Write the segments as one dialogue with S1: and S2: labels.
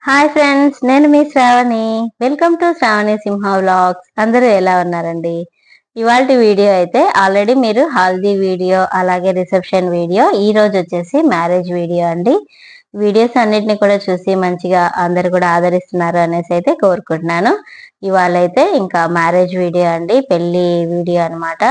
S1: Hi friends, నేను మీ Sravani. Welcome to Sravani Simha vlogs. అందరూ ఎలా ఉన్నారండి? ఇవాళ వీడియో అయితే ఆల్రెడీ మీరు హల్దీ వీడియో, అలాగే రిసెప్షన్ వీడియో, ఈ రోజు వచ్చేసి మ్యారేజ్ వీడియో అండి. వీడియోస్ అన్నిటిని కూడా చూసి మంచిగా అందరు కూడా ఆదరిస్తున్నారు అనేసి అయితే కోరుకుంటున్నాను. ఇవాళ అయితే ఇంకా మ్యారేజ్ వీడియో అండి, పెళ్లి వీడియో అనమాట.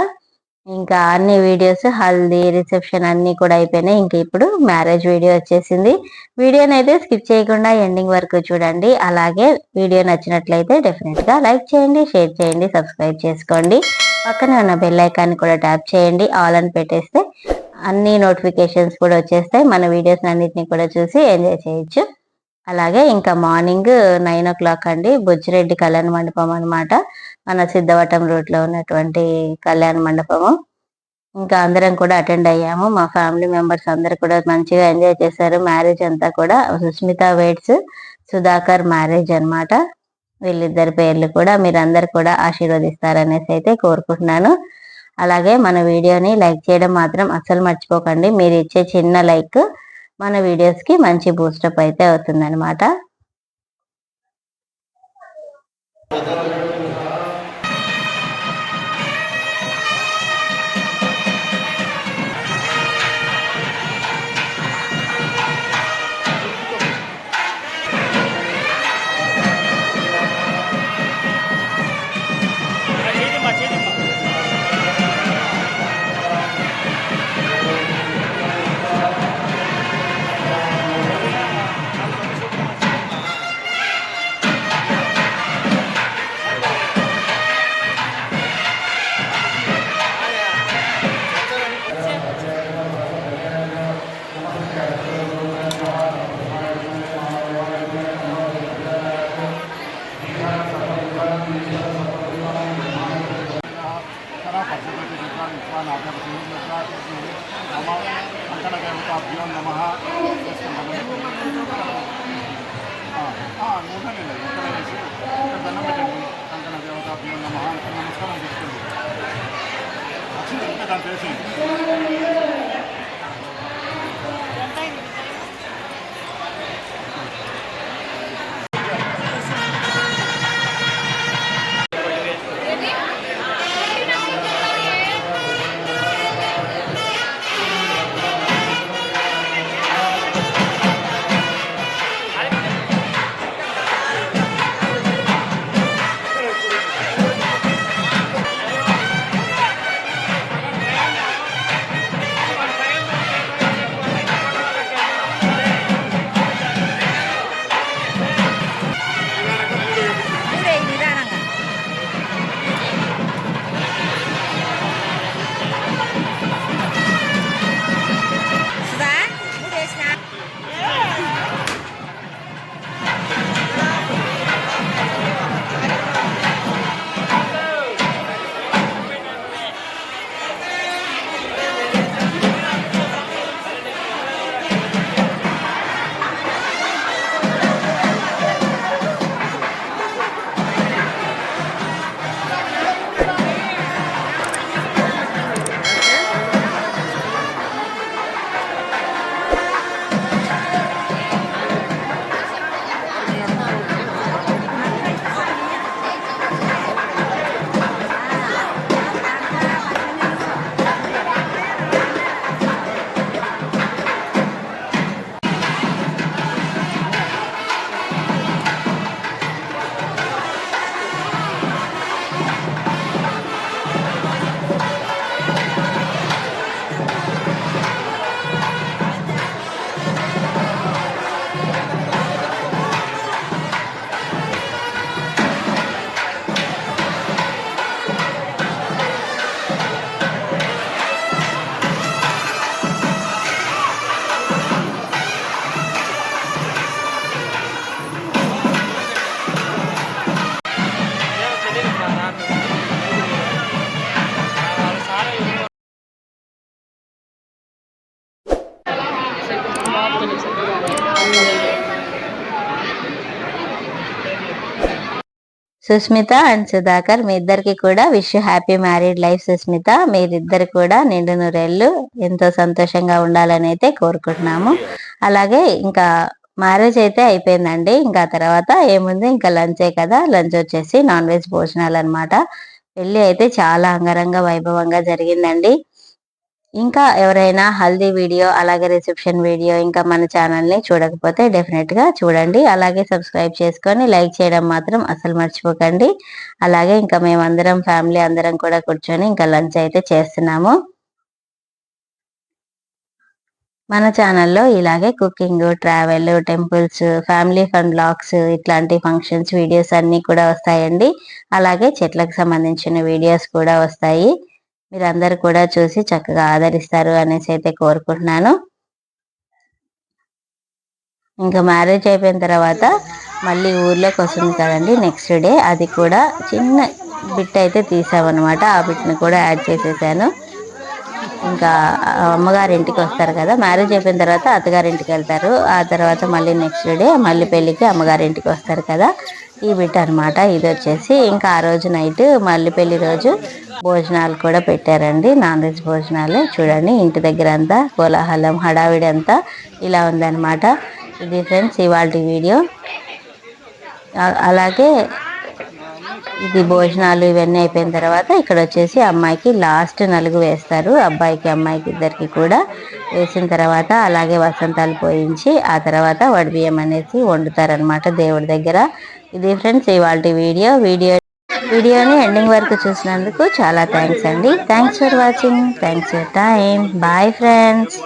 S1: ఇంకా అన్ని వీడియోస్ హల్దీ రిసెప్షన్ అన్ని కూడా అయిపోయినాయి. ఇంకా ఇప్పుడు మ్యారేజ్ వీడియో వచ్చేసింది. వీడియోని అయితే స్కిప్ చేయకుండా ఎండింగ్ వరకు చూడండి. అలాగే వీడియో నచ్చినట్లయితే డెఫినెట్ గా లైక్ చేయండి, షేర్ చేయండి, సబ్స్క్రైబ్ చేసుకోండి. పక్కనే ఉన్న బెల్ ఐకాన్ కూడా ట్యాప్ చేయండి. ఆల్ అని పెట్టేస్తే అన్ని నోటిఫికేషన్స్ కూడా వచ్చేస్తాయి. మన వీడియోస్ అన్నిటిని కూడా చూసి ఎంజాయ్ చేయొచ్చు. అలాగే ఇంకా మార్నింగ్ 9 o'clock అండి, బుజ్జిరెడ్డి కళ్యాణ మండపం అనమాట. మన సిద్ధవటం రూట్ లో ఉన్నటువంటి కళ్యాణ మండపము. ఇంకా అందరం కూడా అటెండ్ అయ్యాము. మా ఫ్యామిలీ మెంబర్స్ అందరు కూడా మంచిగా ఎంజాయ్ చేశారు. మ్యారేజ్ అంతా కూడా సుస్మిత వెడ్స్ సుధాకర్ మ్యారేజ్ అనమాట. వీళ్ళిద్దరి పేర్లు కూడా మీరందరు కూడా ఆశీర్వదిస్తారనేసి అయితే కోరుకుంటున్నాను. అలాగే మన వీడియోని లైక్ చేయడం మాత్రం అస్సలు మర్చిపోకండి. మీరు ఇచ్చే చిన్న లైక్ మన వీడియోస్ కి మంచి బూస్టప్ అయితే అవుతుందన్నమాట. సుస్మిత అండ్ సుధాకర్, మీ ఇద్దరికి కూడా wish happy married life. Susmitha, మీరిద్దరు కూడా నిండు నూరేళ్ళు ఎంతో సంతోషంగా ఉండాలని అయితే కోరుకుంటున్నాము. అలాగే ఇంకా మ్యారేజ్ అయితే అయిపోయిందండి. ఇంకా తర్వాత ఏముంది, ఇంకా లంచే కదా. లంచ్ వచ్చేసి నాన్ వెజ్ భోజనాలు అనమాట. పెళ్లి అయితే చాలా అంగరంగ వైభవంగా జరిగిందండి. ఇంకా ఎవరైనా హల్దీ వీడియో అలాగే రిసెప్షన్ వీడియో ఇంకా మన ఛానల్ని చూడకపోతే డెఫినెట్గా చూడండి. అలాగే సబ్స్క్రైబ్ చేసుకొని లైక్ చేయడం మాత్రం అసలు మర్చిపోకండి. అలాగే ఇంకా మేమందరం ఫ్యామిలీ అందరం కూడా కూర్చొని ఇంకా లంచ్ అయితే చేస్తున్నాము. మన ఛానల్లో ఇలాగే cooking, travel, temples, family fun blogs, ఇట్లాంటి ఫంక్షన్స్ వీడియోస్ అన్నీ కూడా వస్తాయండి. అలాగే చెట్లకు సంబంధించిన వీడియోస్ కూడా వస్తాయి. మీరందరూ కూడా చూసి చక్కగా ఆదరిస్తారు అనేసి అయితే కోరుకుంటున్నాను. ఇంకా మ్యారేజ్ అయిపోయిన తర్వాత మళ్ళీ ఊర్లోకి వస్తుంది కదండి నెక్స్ట్ డే, అది కూడా చిన్న బిట్ అయితే తీసామన్నమాట. ఆ బిట్ని కూడా యాడ్ చేసేసాను. ఇంకా అమ్మగారింటికి వస్తారు కదా, మ్యారేజ్ అయిపోయిన తర్వాత అత్తగారింటికి వెళ్తారు. ఆ తర్వాత మళ్ళీ నెక్స్ట్ డే మళ్ళీ పెళ్ళికి అమ్మగారింటికి వస్తారు కదా, ఈ బిట్ అనమాట. ఇది వచ్చేసి ఇంకా ఆ రోజు నైట్ మళ్ళీ పెళ్లి రోజు భోజనాలు కూడా పెట్టారండి, నాన్ వెజ్ భోజనాలు. చూడండి ఇంటి దగ్గర అంతా కోలాహలం, హడావిడి అంతా ఇలా ఉందన్నమాట. ఇది ఫ్రెండ్స్ ఇవాల్టి వీడియో. అలాగే ఇది భోజనాలు ఇవన్నీ అయిపోయిన తర్వాత ఇక్కడ వచ్చేసి అమ్మాయికి లాస్ట్ నలుగు వేస్తారు, అబ్బాయికి అమ్మాయికి ఇద్దరికి కూడా వేసిన తర్వాత అలాగే వసంతాలు పోయించి ఆ తర్వాత వడిబియ్యం అనేసి వండుతారనమాట దేవుడి దగ్గర. ఇది ఫ్రెండ్స్ ఇవాల్టి వీడియోని ఎండింగ్ వరకు చూసినందుకు చాలా థ్యాంక్స్ అండి. Thanks for watching, thanks for time. Bye friends.